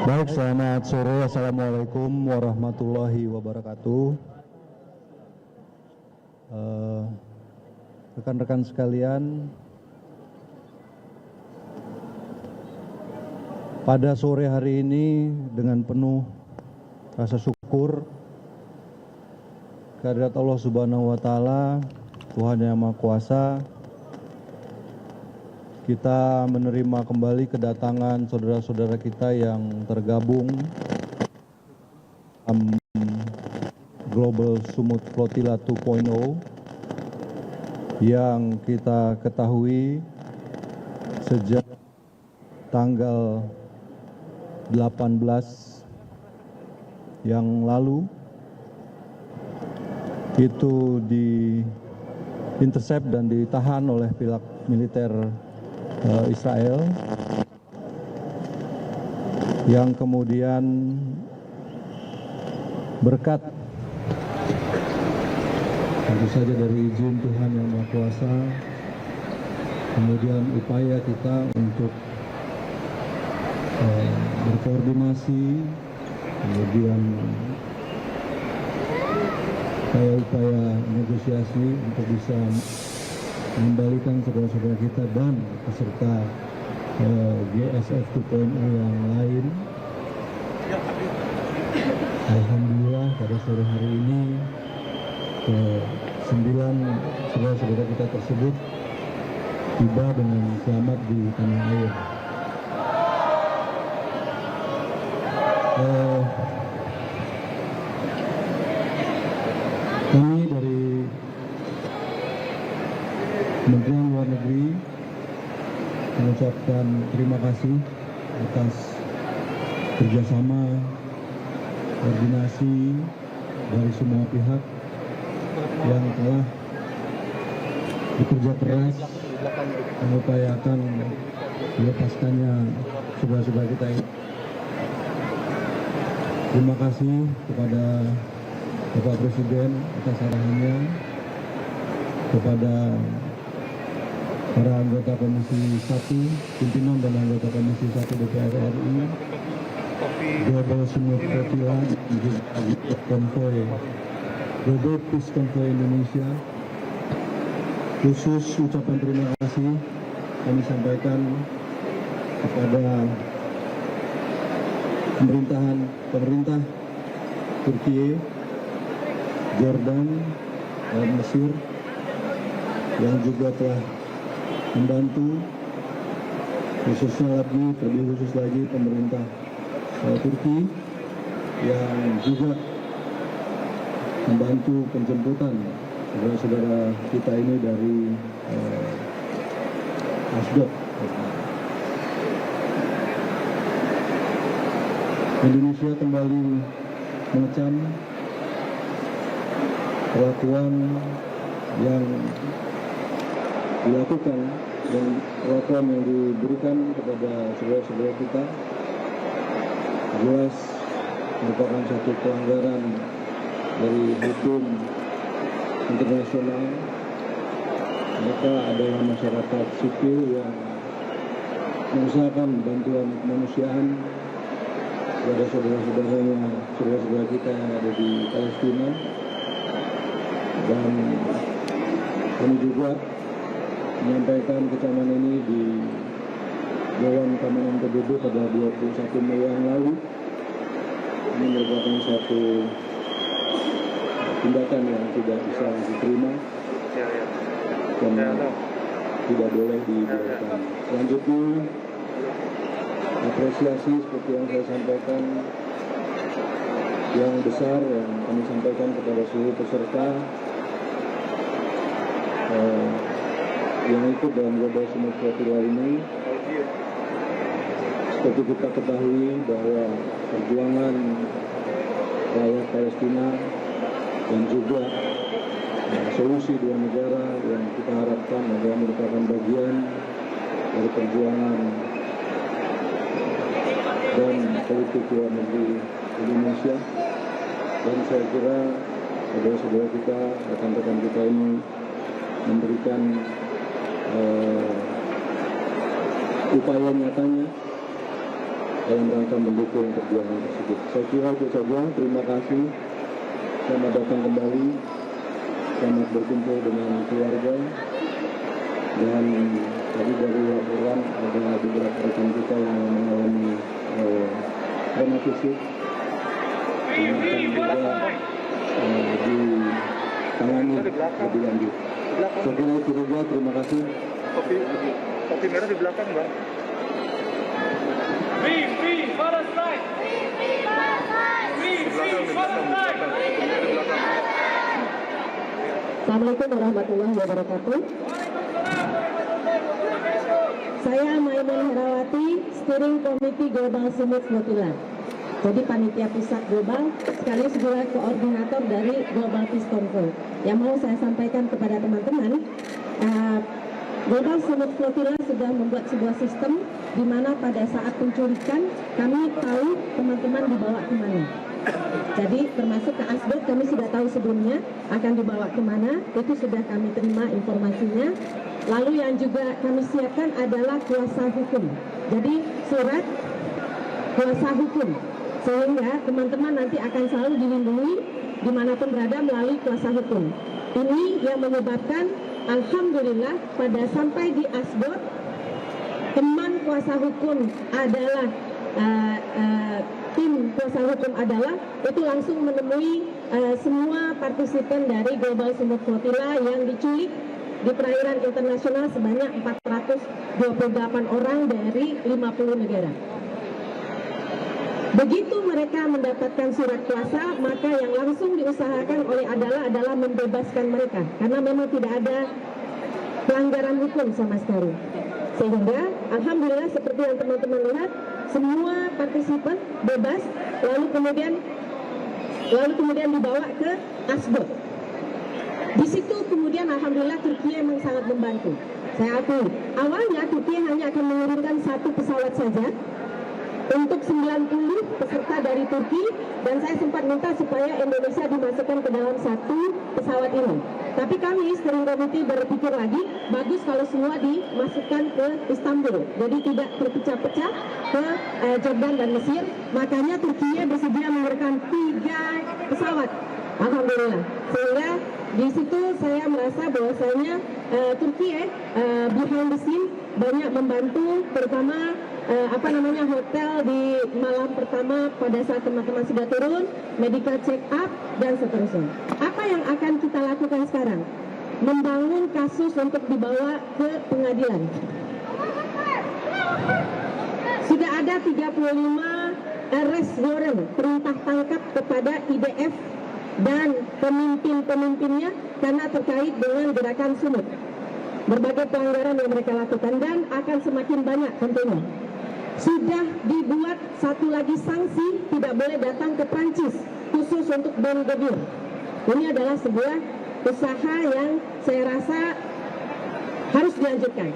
Baik, selamat sore. Assalamualaikum warahmatullahi wabarakatuh. Rekan-rekan sekalian, pada sore hari ini dengan penuh rasa syukur kehadirat Allah Subhanahu wa Ta'ala, Tuhan Yang Maha Kuasa, kita menerima kembali kedatangan saudara-saudara kita yang tergabung dalam Global Sumut Flotilla 2.0 yang kita ketahui sejak tanggal 18 yang lalu itu di-intercept dan ditahan oleh pihak militer Israel, yang kemudian berkat tentu saja dari izin Tuhan Yang Maha Kuasa, kemudian upaya kita untuk berkoordinasi, kemudian upaya negosiasi untuk bisa mengembalikan saudara-saudara kita dan peserta GSF 2.0 yang lain. Alhamdulillah pada sore hari ini 9 saudara-saudara kita tersebut tiba dengan selamat di tanah air. Kami dari Kementerian Luar Negeri mengucapkan terima kasih atas kerjasama, koordinasi dari semua pihak yang telah bekerja keras mengupayakan melepaskannya saudara-saudara kita ini. Terima kasih kepada Bapak Presiden atas arahannya, kepada para anggota Komisi 1, pimpinan dan anggota Komisi 1 DPR RI, Global Sumut Flotilla, Konvoy, Global Peace Convoy Indonesia. Khusus ucapan terima kasih kami sampaikan kepada pemerintah Turki, Jordan, dan Mesir yang juga telah membantu, khususnya terlebih khusus lagi pemerintah Turki yang juga membantu penjemputan saudara-saudara kita ini dari Asdod. Indonesia kembali mengecam perlakuan yang dilakukan dan perlakuan yang diberikan kepada saudara-saudara kita jelas merupakan satu pelanggaran dari hukum internasional. Mereka adalah masyarakat sipil yang mengusahakan bantuan kemanusiaan kepada saudara-saudara kita yang ada di Palestina, dan kami juga menyampaikan kecaman ini di Dewan Keamanan PBB pada 21 Mei yang lalu. Ini merupakan satu tindakan yang tidak bisa diterima dan tidak boleh dibiarkan. Selanjutnya, apresiasi seperti yang saya sampaikan yang besar yang kami sampaikan kepada seluruh peserta yang ikut dalam Global Sumut Flotilla ini. Seperti kita ketahui bahwa perjuangan rakyat Palestina dan juga solusi dua negara yang kita harapkan adalah merupakan bagian dari perjuangan dan politik luar negeri Indonesia. Dan saya kira saudara-saudara kita, rekan-rekan kita ini memberikan upaya nyatanya dalam rangka mendukung perjuangan tersebut. Saya kira itu saja. Terima kasih. Selamat datang kembali. Selamat berkumpul dengan keluarga. Dan tadi dari laporan ada beberapa rekan kita yang mengalami trauma fisik. Yang akan juga ditangani lebih lanjut. Saya kira itu saja. Terima kasih. Kopi merah di belakang, Bang. Free Palestine. Free Palestine. Assalamualaikum warahmatullahi wabarakatuh. Saya Maimun Herawati, Steering Committee Global Summit Flotilla. Jadi panitia pusat global, sekaligus juga koordinator dari Global Peace Conference. Yang mau saya sampaikan kepada teman-teman, Global Summit Flotilla sudah membuat sebuah sistem di mana pada saat penculikan kami tahu teman-teman dibawa kemana. Jadi termasuk ke Asdod kami sudah tahu sebelumnya akan dibawa kemana, itu sudah kami terima informasinya. Lalu yang juga kami siapkan adalah kuasa hukum. Jadi surat kuasa hukum, sehingga teman-teman nanti akan selalu dilindungi dimanapun berada melalui kuasa hukum. Ini yang menyebabkan alhamdulillah pada sampai di Asdod, teman kuasa hukum adalah tim kuasa hukum adalah itu langsung menemui semua partisipan dari Global Summit Flotilla yang diculik di perairan internasional sebanyak 428 orang dari 50 negara. Begitu mereka mendapatkan surat kuasa, maka yang langsung diusahakan oleh adalah membebaskan mereka, karena memang tidak ada pelanggaran hukum sama sekali. Sehingga alhamdulillah seperti yang teman-teman lihat, semua partisipan bebas, lalu kemudian dibawa ke Asdod. Di situ kemudian alhamdulillah Turki memang sangat membantu. Saya akui, awalnya Turki hanya akan mengirimkan satu pesawat saja untuk 90 peserta dari Turki, dan saya sempat minta supaya Indonesia dimasukkan ke dalam satu pesawat ini. Tapi kami steering committee berpikir lagi, bagus kalau semua dimasukkan ke Istanbul, jadi tidak terpecah-pecah ke Jordan dan Mesir. Makanya Turki bersedia memberikan 3 pesawat, alhamdulillah. Sehingga di situ saya merasa bahwasanya Turki behind the scene banyak membantu, terutama hotel di malam pertama pada saat teman-teman sudah turun, medical check up dan seterusnya. Apa yang akan kita lakukan sekarang? Membangun kasus untuk dibawa ke pengadilan. Sudah ada 35 arrest warrant, perintah tangkap kepada IDF dan pemimpin-pemimpinnya karena terkait dengan gerakan sumut. Berbagai pelanggaran yang mereka lakukan dan akan semakin banyak tentunya. Sudah dibuat satu lagi sanksi, tidak boleh datang ke Prancis khusus untuk Ben Gvir. Ini adalah sebuah usaha yang saya rasa harus dilanjutkan.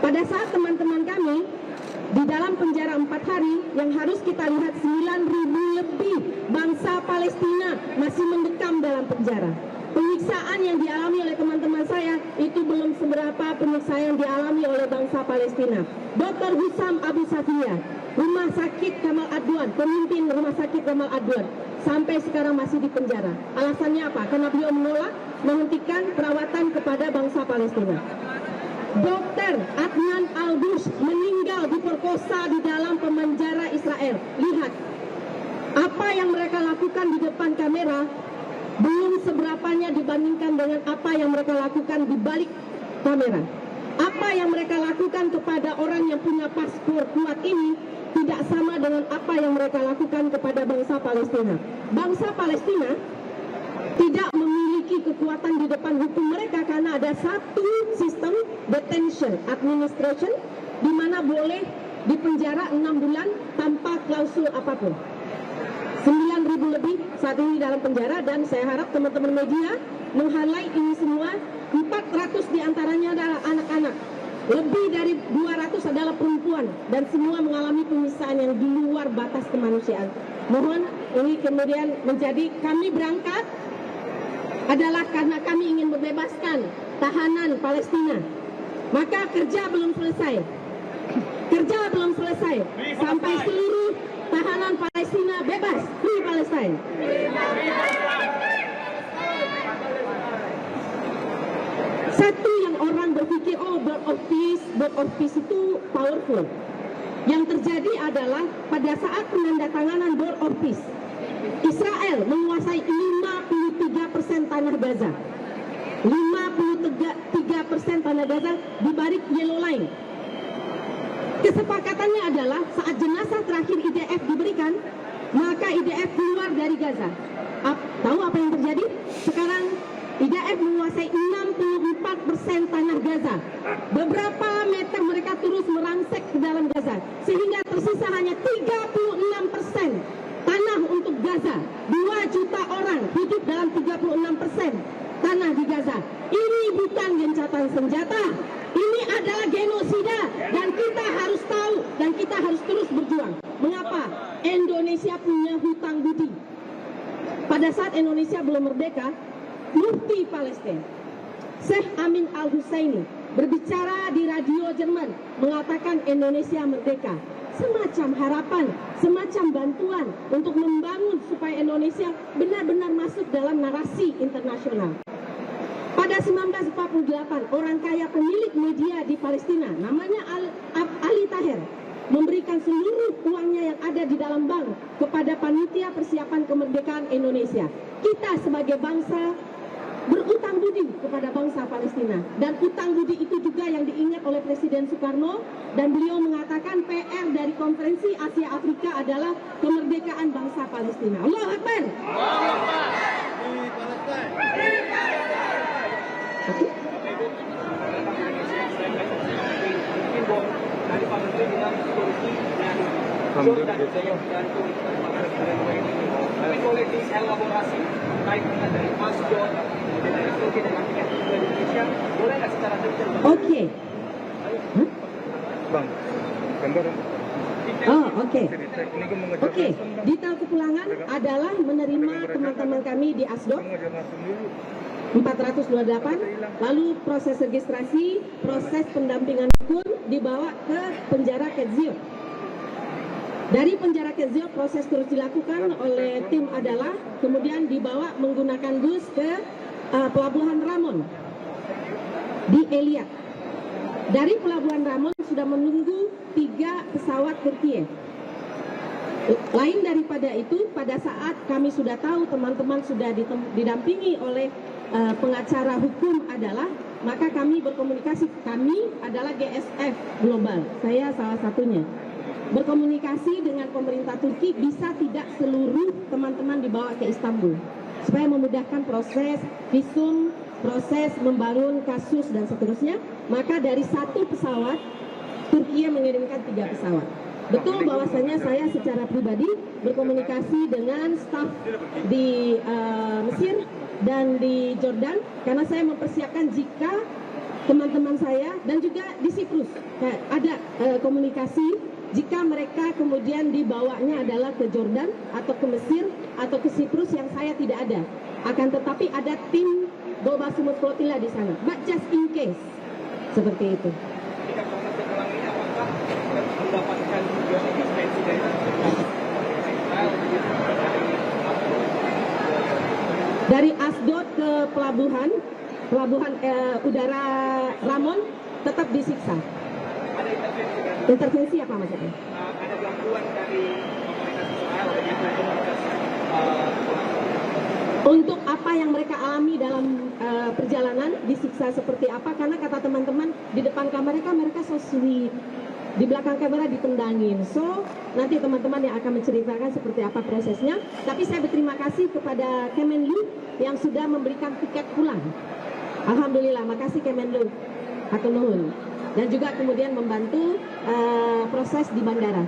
Pada saat teman-teman kami di dalam penjara 4 hari, yang harus kita lihat 9.000 lebih bangsa Palestina masih mendekam dalam penjara. Penyiksaan yang dialami oleh teman-teman saya itu belum seberapa penyiksaan yang dialami oleh bangsa Palestina. Dr. Hussam Abu Safia, Rumah Sakit Gamal Adwan, pemimpin Rumah Sakit Gamal Adwan, sampai sekarang masih di penjara. Alasannya apa? Karena beliau menolak menghentikan perawatan kepada bangsa Palestina. Dr. Adnan Al-Bush meninggal diperkosa di dalam penjara Israel. Lihat, apa yang mereka lakukan di depan kamera belum seberapanya dibandingkan dengan apa yang mereka lakukan di balik kamera. Apa yang mereka lakukan kepada orang yang punya paspor kuat ini tidak sama dengan apa yang mereka lakukan kepada bangsa Palestina. Bangsa Palestina tidak memiliki kekuatan di depan hukum mereka karena ada satu sistem detention administration di mana boleh dipenjara 6 bulan tanpa klausul apapun. 9.000 lebih saat ini dalam penjara, dan saya harap teman-teman media meng-highlight ini semua. 400 diantaranya adalah anak-anak, lebih dari 200 adalah perempuan, dan semua mengalami penyiksaan yang di luar batas kemanusiaan. Mohon ini kemudian menjadi kami berangkat adalah karena kami ingin membebaskan tahanan Palestina. Maka kerja belum selesai. Kerja belum selesai sampai seluruh bebas, Free Palestine. Satu yang orang berpikir, oh Board of Peace itu powerful. Yang terjadi adalah pada saat penandatanganan Board of Peace, Israel menguasai 53% tanah Gaza. 53% tanah Gaza di balik Yellow Line. Kesepakatannya adalah saat jenazah terakhir IDF diberikan, maka IDF keluar dari Gaza. Tahu apa yang terjadi? Sekarang IDF menguasai 64% tanah Gaza. Beberapa meter mereka terus merangsek ke dalam Gaza, sehingga tersisa hanya 36% tanah untuk Gaza. 2 juta orang hidup dalam 36% tanah di Gaza. Ini bukan gencatan senjata, ini adalah genosida, dan kita harus tahu dan kita harus terus berjuang. Mengapa? Indonesia punya hutang budi. Pada saat Indonesia belum merdeka, Mufti Palestina Syekh Amin Al-Husaini berbicara di radio Jerman, mengatakan Indonesia merdeka. Semacam harapan, semacam bantuan untuk membangun supaya Indonesia benar-benar masuk dalam narasi internasional. Pada 1948, orang kaya pemilik media di Palestina, namanya Ali Taher, memberikan seluruh uangnya yang ada di dalam bank kepada panitia persiapan kemerdekaan Indonesia. Kita sebagai bangsa berutang budi kepada bangsa Palestina, dan utang budi itu juga yang diingat oleh Presiden Soekarno, dan beliau mengatakan PR dari Konferensi Asia Afrika adalah kemerdekaan bangsa Palestina. Allahu Akbar. boleh dielaborasi terkait dengan dari Asdod, dari Turki dan nantinya ke Indonesia, boleh nggak secara detail? Oke. Bang, gambar. Oh, oke. Ini gue mengejar Oke, langsung, Bang. detail kepulangan adalah menerima teman-teman kami di Asdod Mengejar langsung dulu. 428, lalu proses registrasi, proses pendampingan hukum, dibawa ke penjara Kedzior. Dari penjara Kedzior proses terus dilakukan oleh tim adalah kemudian dibawa menggunakan bus ke Pelabuhan Ramon di Eliat. Dari Pelabuhan Ramon sudah menunggu 3 pesawat Turkiye. Lain daripada itu, pada saat kami sudah tahu teman-teman sudah didampingi oleh pengacara hukum adalah, maka kami berkomunikasi, kami adalah GSF Global, saya salah satunya, berkomunikasi dengan pemerintah Turki, bisa tidak seluruh teman-teman dibawa ke Istanbul supaya memudahkan proses visum, proses membangun kasus dan seterusnya. Maka dari 1 pesawat Turki mengirimkan 3 pesawat. Betul bahwasanya saya secara pribadi berkomunikasi dengan staf di Mesir dan di Jordan, karena saya mempersiapkan jika teman-teman saya dan juga di Siprus ada komunikasi jika mereka kemudian dibawanya adalah ke Jordan atau ke Mesir atau ke Siprus yang saya tidak ada. Akan tetapi ada tim Boba Sumut Flotilla di sana. But just in case. Seperti itu. Jika proses terpulang ini apakah mendapatkan juga asistensi dari Israel? Dari Asdod ke pelabuhan udara Ramon tetap disiksa. Ada intervensi kan? Intervensi apa maksudnya? Ada gangguan dari komunitas Israel dengan komunitas Untuk apa yang mereka alami dalam perjalanan, disiksa seperti apa? Karena kata teman-teman, di depan kamera mereka so sweet, di belakang kamera ditendangin. So, nanti teman-teman yang akan menceritakan seperti apa prosesnya. Tapi saya berterima kasih kepada Kemenlu yang sudah memberikan tiket pulang. Alhamdulillah, makasih Kemenlu. Hatur nuhun. Dan juga kemudian membantu proses di bandara.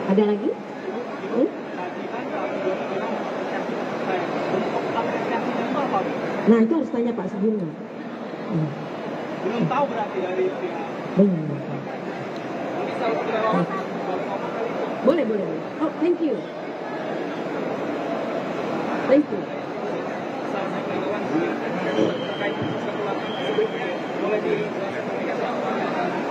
Ada lagi? Nah, itu harus tanya Pak sebelumnya. belum tahu berarti dari pihak. Belum. Mungkin salah satu relawan baru ngomong kali itu. Boleh. Oh, thank you. Thank you. Salah satu relawan terkait proses kepulangan sebelumnya boleh di